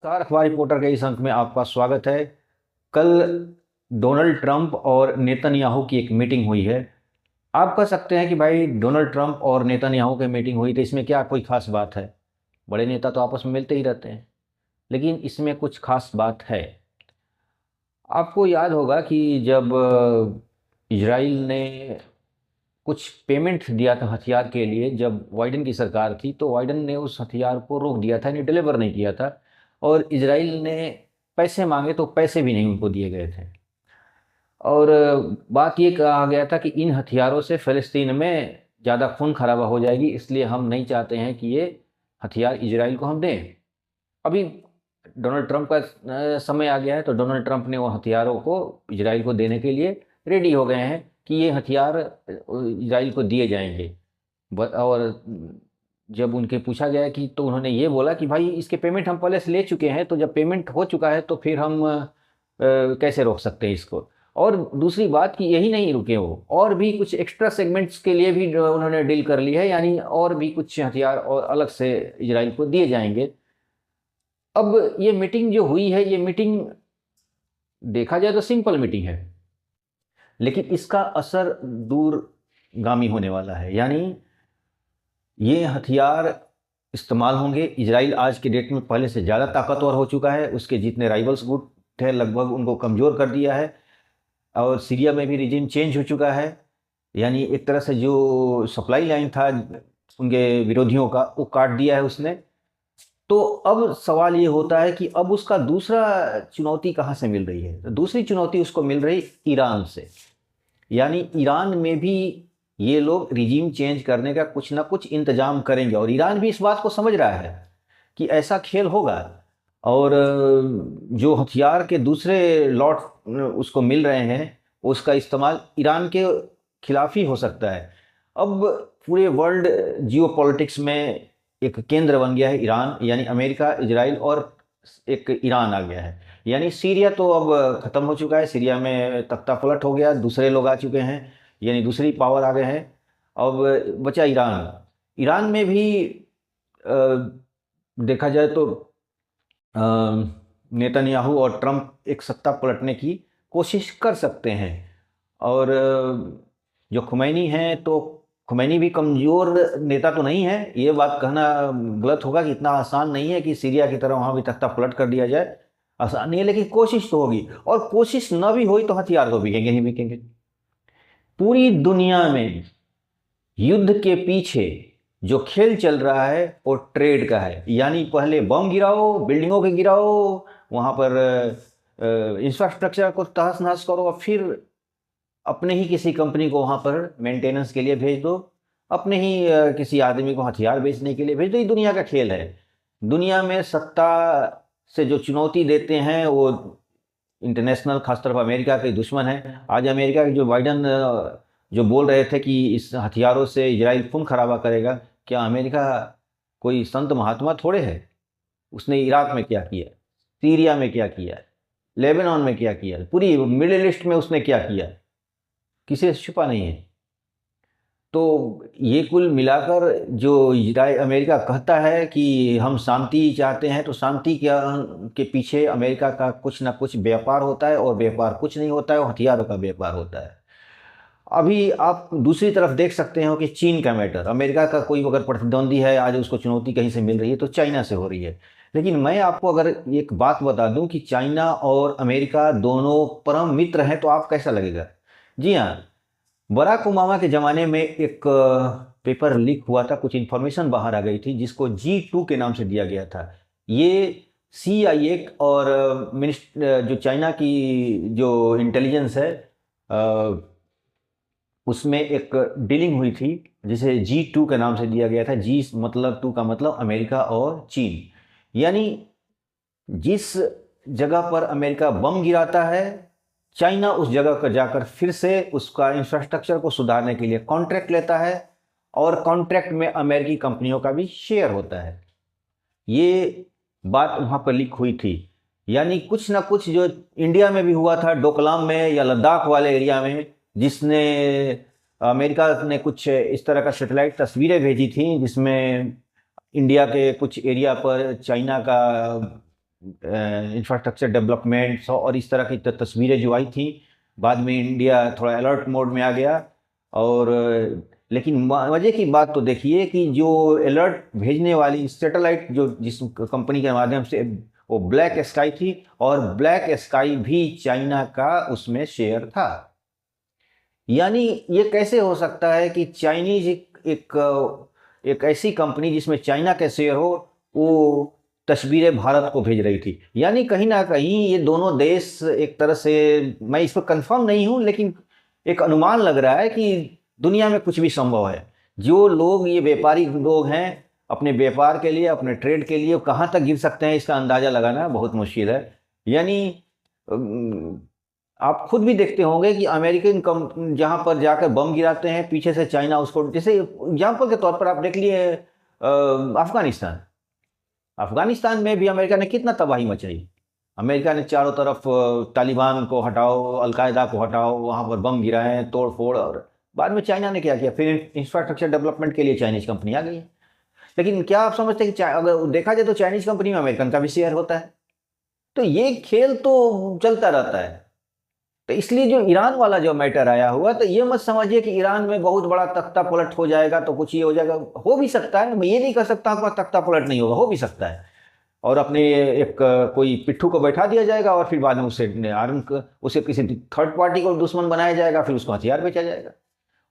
नमस्कार, अखबार रिपोर्टर के इस अंक में आपका स्वागत है। कल डोनाल्ड ट्रंप और नेतन्याहू की एक मीटिंग हुई है। आप कह सकते हैं कि भाई डोनाल्ड ट्रंप और नेतन्याहू की मीटिंग हुई तो इसमें क्या कोई खास बात है। बड़े नेता तो आपस में मिलते ही रहते हैं, लेकिन इसमें कुछ खास बात है। आपको याद होगा कि जब इजराइल ने कुछ पेमेंट दिया था हथियार के लिए, जब वाइडन की सरकार थी तो वाइडन ने उस हथियार को रोक दिया था, यानी डिलीवर नहीं किया था। और इजराइल ने पैसे मांगे तो पैसे भी नहीं उनको दिए गए थे। और बात ये कहा गया था कि इन हथियारों से फ़लस्तीन में ज़्यादा खून खराबा हो जाएगी, इसलिए हम नहीं चाहते हैं कि ये हथियार इजराइल को हम दें। अभी डोनाल्ड ट्रंप का समय आ गया है, तो डोनाल्ड ट्रंप ने वो हथियारों को इजराइल को देने के लिए रेडी हो गए हैं कि ये हथियार इजराइल को दिए जाएंगे। और जब उनके पूछा गया कि, तो उन्होंने ये बोला कि भाई इसके पेमेंट हम पहले से ले चुके हैं, तो जब पेमेंट हो चुका है तो फिर हम कैसे रोक सकते हैं इसको। और दूसरी बात कि यही नहीं रुके वो, और भी कुछ एक्स्ट्रा सेगमेंट्स के लिए भी उन्होंने डील कर ली है, यानी और भी कुछ हथियार और अलग से इजराइल को दिए जाएंगे। अब ये मीटिंग जो हुई है, ये मीटिंग देखा जाए तो सिंपल मीटिंग है, लेकिन इसका असर दूरगामी होने वाला है। यानी ये हथियार इस्तेमाल होंगे। इजराइल आज के डेट में पहले से ज़्यादा ताकतवर हो चुका है, उसके जितने राइवल्स गुट थे लगभग उनको कमज़ोर कर दिया है। और सीरिया में भी रिजीम चेंज हो चुका है, यानी एक तरह से जो सप्लाई लाइन था उनके विरोधियों का, वो काट दिया है उसने। तो अब सवाल ये होता है कि अब उसका दूसरा चुनौती कहाँ से मिल रही है। तो दूसरी चुनौती उसको मिल रही ईरान से। यानी ईरान में भी ये लोग रिजीम चेंज करने का कुछ ना कुछ इंतजाम करेंगे, और ईरान भी इस बात को समझ रहा है कि ऐसा खेल होगा। और जो हथियार के दूसरे लॉट उसको मिल रहे हैं, उसका इस्तेमाल ईरान के खिलाफ ही हो सकता है। अब पूरे वर्ल्ड जियो पॉलिटिक्स में एक केंद्र बन गया है ईरान, यानी अमेरिका, इजराइल और एक ईरान आ गया है। यानी सीरिया तो अब ख़त्म हो चुका है, सीरिया में तख्ता पलट हो गया, दूसरे लोग आ चुके हैं, यानी दूसरी पावर आ गए हैं। अब बचा ईरान। ईरान में भी देखा जाए तो अ, नेतन्याहू और ट्रंप एक सत्ता पलटने की कोशिश कर सकते हैं। और जो खुमैनी हैं, तो खुमैनी भी कमज़ोर नेता तो नहीं है, ये बात कहना गलत होगा कि इतना आसान नहीं है कि सीरिया की तरह वहाँ भी तख्ता पलट कर दिया जाए। आसान नहीं है, लेकिन कोशिश तो होगी, और कोशिश न भी हुई तो हथियार तो बिकेंगे ही बिकेंगे। पूरी दुनिया में युद्ध के पीछे जो खेल चल रहा है वो ट्रेड का है। यानी पहले बम गिराओ, बिल्डिंगों के गिराओ, वहाँ पर इंफ्रास्ट्रक्चर को तहस नहस करो, और फिर अपने ही किसी कंपनी को वहाँ पर मेंटेनेंस के लिए भेज दो, अपने ही किसी आदमी को हथियार बेचने के लिए भेज दो। ये दुनिया का खेल है। दुनिया में सत्ता से जो चुनौती देते हैं वो इंटरनेशनल, खासतौर पर अमेरिका के दुश्मन है। आज अमेरिका के जो बाइडन जो बोल रहे थे कि इस हथियारों से इजराइल खून खराबा करेगा, क्या अमेरिका कोई संत महात्मा थोड़े है। उसने इराक में क्या किया, सीरिया में क्या किया, लेबनान में क्या किया, पूरी मिडिल ईस्ट में उसने क्या किया, किसी से छुपा नहीं है। तो ये कुल मिलाकर जो इजराइल, अमेरिका कहता है कि हम शांति चाहते हैं, तो शांति के पीछे अमेरिका का कुछ ना कुछ व्यापार होता है, और व्यापार कुछ नहीं होता है, वो हथियारों का व्यापार होता है। अभी आप दूसरी तरफ देख सकते हो कि चीन का मैटर, अमेरिका का कोई अगर प्रतिद्वंदी है, आज उसको चुनौती कहीं से मिल रही है तो चाइना से हो रही है। लेकिन मैं आपको अगर एक बात बता दूं कि चाइना और अमेरिका दोनों परम मित्र हैं, तो आप कैसा लगेगा। जी हाँ, बराक ओबामा के ज़माने में एक पेपर लीक हुआ था, कुछ इन्फॉर्मेशन बाहर आ गई थी जिसको G2 के नाम से दिया गया था। ये CIA और जो चाइना की जो इंटेलिजेंस है, उसमें एक डीलिंग हुई थी जिसे G2 के नाम से दिया गया था। जी मतलब, टू का मतलब अमेरिका और चीन। यानी जिस जगह पर अमेरिका बम गिराता है, चाइना उस जगह पर जाकर फिर से उसका इंफ्रास्ट्रक्चर को सुधारने के लिए कॉन्ट्रैक्ट लेता है, और कॉन्ट्रैक्ट में अमेरिकी कंपनियों का भी शेयर होता है। ये बात वहाँ पर लीक हुई थी। यानी कुछ ना कुछ जो इंडिया में भी हुआ था, डोकलाम में या लद्दाख वाले एरिया में, जिसने अमेरिका ने कुछ इस तरह का सैटेलाइट तस्वीरें भेजी थी जिसमें इंडिया के कुछ एरिया पर चाइना का इंफ्रास्ट्रक्चर डेवलपमेंट और इस तरह की तस्वीरें जो आई थी। बाद में इंडिया थोड़ा अलर्ट मोड में आ गया। और लेकिन मज़े की बात तो देखिए कि जो अलर्ट भेजने वाली सैटेलाइट जो जिस कंपनी के माध्यम से, वो ब्लैक स्काई थी, और ब्लैक स्काई भी चाइना का उसमें शेयर था। यानी ये कैसे हो सकता है कि चाइनीज एक ऐसी कंपनी जिसमें चाइना के शेयर हो, वो तस्वीरें भारत को भेज रही थी। यानी कहीं ना कहीं ये दोनों देश एक तरह से, मैं इस पर कंफर्म नहीं हूं, लेकिन एक अनुमान लग रहा है कि दुनिया में कुछ भी संभव है। जो लोग, ये व्यापारी लोग हैं, अपने व्यापार के लिए, अपने ट्रेड के लिए कहाँ तक गिर सकते हैं, इसका अंदाज़ा लगाना बहुत मुश्किल है। यानी आप खुद भी देखते होंगे कि अमेरिकन कम जहाँ पर जाकर बम गिराते हैं, पीछे से चाइना उसको, जैसे एग्जाम्पल के तौर पर आप देख लिए अफगानिस्तान। अफगानिस्तान में भी अमेरिका ने कितना तबाही मचाई। अमेरिका ने चारों तरफ तालिबान को हटाओ, अलकायदा को हटाओ, वहाँ पर बम गिराए, तोड़ फोड़। और बाद में चाइना ने क्या किया, फिर इंफ्रास्ट्रक्चर डेवलपमेंट के लिए चाइनीज कंपनी आ गई है। लेकिन क्या आप समझते हैं कि अगर देखा जाए तो चाइनीज कंपनी में अमेरिकन का भी शेयर होता है। तो ये खेल तो चलता रहता है। तो इसलिए जो ईरान वाला जो मैटर आया हुआ, तो ये मत समझिए कि ईरान में बहुत बड़ा तख्ता पलट हो जाएगा तो कुछ ये हो जाएगा। हो भी सकता है, मैं ये नहीं कह सकता आपका तख्ता पलट नहीं होगा, हो भी सकता है। और अपने एक कोई पिट्ठू को बैठा दिया जाएगा और फिर बाद में उसे किसी थर्ड पार्टी को दुश्मन बनाया जाएगा, फिर उसको हथियार बेचा जाएगा।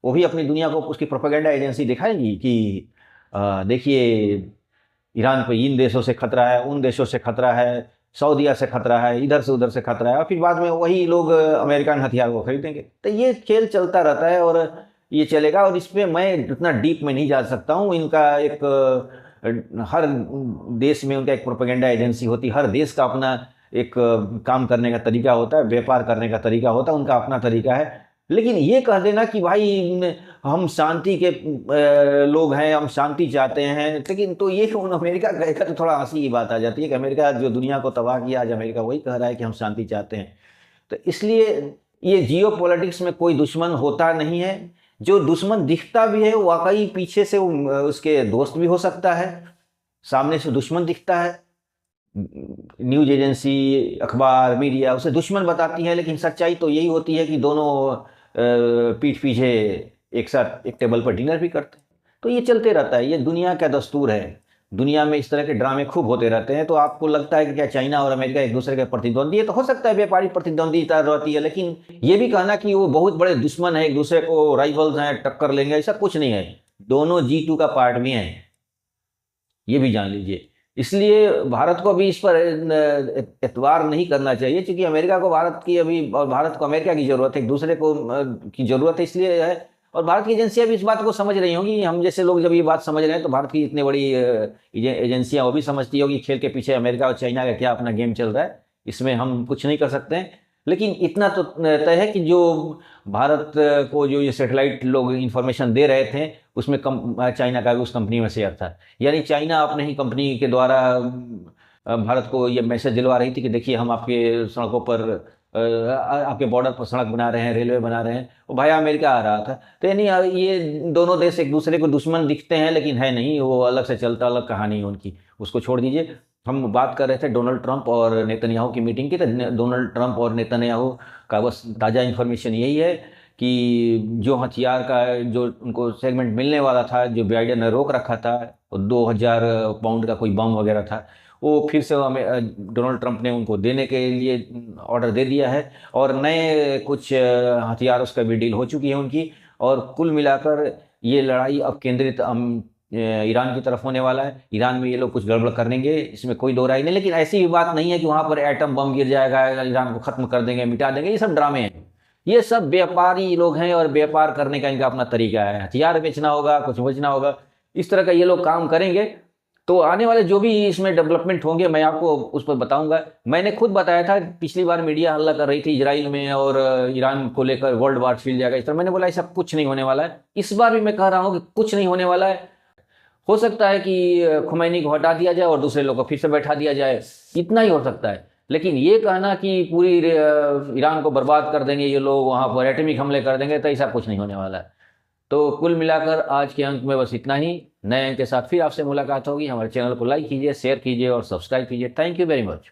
वो भी अपनी दुनिया को उसकी प्रोपेगेंडा एजेंसी दिखाएगी कि देखिए, ईरान पे इन देशों से खतरा है, उन देशों से खतरा है, सऊदीया से खतरा है, इधर से उधर से खतरा है, और फिर बाद में वही लोग अमेरिकन हथियार को खरीदेंगे। तो ये खेल चलता रहता है और ये चलेगा। और इस पर मैं इतना डीप में नहीं जा सकता हूँ। इनका एक हर देश में उनका एक प्रोपेगेंडा एजेंसी होती है। हर देश का अपना एक काम करने का तरीका होता है, व्यापार करने का तरीका होता है, उनका अपना तरीका है। लेकिन ये कह देना कि भाई हम शांति के लोग हैं, हम शांति चाहते हैं, लेकिन तो ये अमेरिका कहेगा तो थोड़ा हंसी की बात आ जाती है कि अमेरिका जो दुनिया को तबाह किया, आज अमेरिका वही कह रहा है कि हम शांति चाहते हैं। तो इसलिए ये जियो पॉलिटिक्स में कोई दुश्मन होता नहीं है। जो दुश्मन दिखता भी है, वाकई पीछे से उसके दोस्त भी हो सकता है, सामने से दुश्मन दिखता है। न्यूज एजेंसी, अखबार, मीडिया उसे दुश्मन बताती है, लेकिन सच्चाई तो यही होती है कि दोनों पीठ पीछे एक साथ एक टेबल पर डिनर भी करते हैं। तो ये चलते रहता है, ये दुनिया का दस्तूर है। दुनिया में इस तरह के ड्रामे खूब होते रहते हैं। तो आपको लगता है कि क्या चाइना और अमेरिका एक दूसरे के प्रतिद्वंदी है? तो हो सकता है व्यापारिक प्रतिद्वंदिता रहती है, लेकिन ये भी कहना कि वो बहुत बड़े दुश्मन है, एक दूसरे को राइवल्स हैं, टक्कर लेंगे, ऐसा कुछ नहीं है। दोनों G2 का पार्ट भी हैं, ये भी जान लीजिए। इसलिए भारत को अभी इस पर एतबार नहीं करना चाहिए, क्योंकि अमेरिका को भारत की अभी, और भारत को अमेरिका की ज़रूरत है, एक दूसरे को की ज़रूरत है, इसलिए है। और भारत की एजेंसियां भी इस बात को समझ रही होंगी। हम जैसे लोग जब ये बात समझ रहे हैं, तो भारत की इतनी बड़ी एजेंसियां वो भी समझती होगी खेल के पीछे अमेरिका और चाइना का क्या अपना गेम चल रहा है। इसमें हम कुछ नहीं कर सकते हैं। लेकिन इतना तो तय है कि जो भारत को जो ये सैटेलाइट लोग इंफॉर्मेशन दे रहे थे, उसमें चाइना का भी उस कंपनी में शेयर था। यानी चाइना अपने ही कंपनी के द्वारा भारत को ये मैसेज दिलवा रही थी कि देखिए, हम आपके सड़कों पर, आपके बॉर्डर पर सड़क बना रहे हैं, रेलवे बना रहे हैं। वो भाई अमेरिका आ रहा था। तो यानी ये दोनों देश एक दूसरे को दुश्मन दिखते हैं, लेकिन है नहीं, वो अलग से चलता, अलग कहानी है उनकी, उसको छोड़ दीजिए। हम बात कर रहे थे डोनाल्ड ट्रंप और नेतन्याहू की मीटिंग की। तो डोनाल्ड ट्रंप और नेतन्याहू का बस ताज़ा इन्फॉर्मेशन यही है कि जो हथियार का जो उनको सेगमेंट मिलने वाला था, जो बाइडेन ने रोक रखा था, 2000 पाउंड का कोई बम वगैरह था, वो फिर से डोनाल्ड ट्रंप ने उनको देने के लिए ऑर्डर दे दिया है। और नए कुछ हथियार उसका भी डील हो चुकी है उनकी। और कुल मिलाकर ये लड़ाई अब केंद्रित ईरान की तरफ होने वाला है। ईरान में ये लोग कुछ गड़बड़ करेंगे, इसमें कोई दो राय नहीं। लेकिन ऐसी भी बात नहीं है कि वहाँ पर एटम बम गिर जाएगा, ईरान को ख़त्म कर देंगे, मिटा देंगे। ये सब ड्रामे हैं। ये सब व्यापारी लोग हैं और व्यापार करने का इनका अपना तरीका है। हथियार बेचना होगा, कुछ बेचना होगा, इस तरह का ये लोग काम करेंगे। तो आने वाले जो भी इसमें डेवलपमेंट होंगे, मैं आपको उस पर बताऊंगा। मैंने खुद बताया था, पिछली बार मीडिया हल्ला कर रही थी इजराइल में और ईरान को लेकर, वर्ल्ड वार छिड़ जाएगा इस तरह। मैंने बोला ऐसा कुछ नहीं होने वाला है। इस बार भी मैं कह रहा हूँ कि कुछ नहीं होने वाला है। हो सकता है कि खुमैनी को हटा दिया जाए और दूसरे लोग को फिर से बैठा दिया जाए, इतना ही हो सकता है। लेकिन ये कहना कि पूरी ईरान को बर्बाद कर देंगे ये लोग, वहाँ पर एटॉमिक हमले कर देंगे, तो ऐसा कुछ नहीं होने वाला है। तो कुल मिलाकर आज के अंक में बस इतना ही। नए अंक के साथ फिर आपसे मुलाकात होगी। हमारे चैनल को लाइक कीजिए, शेयर कीजिए और सब्सक्राइब कीजिए। Thank you very much.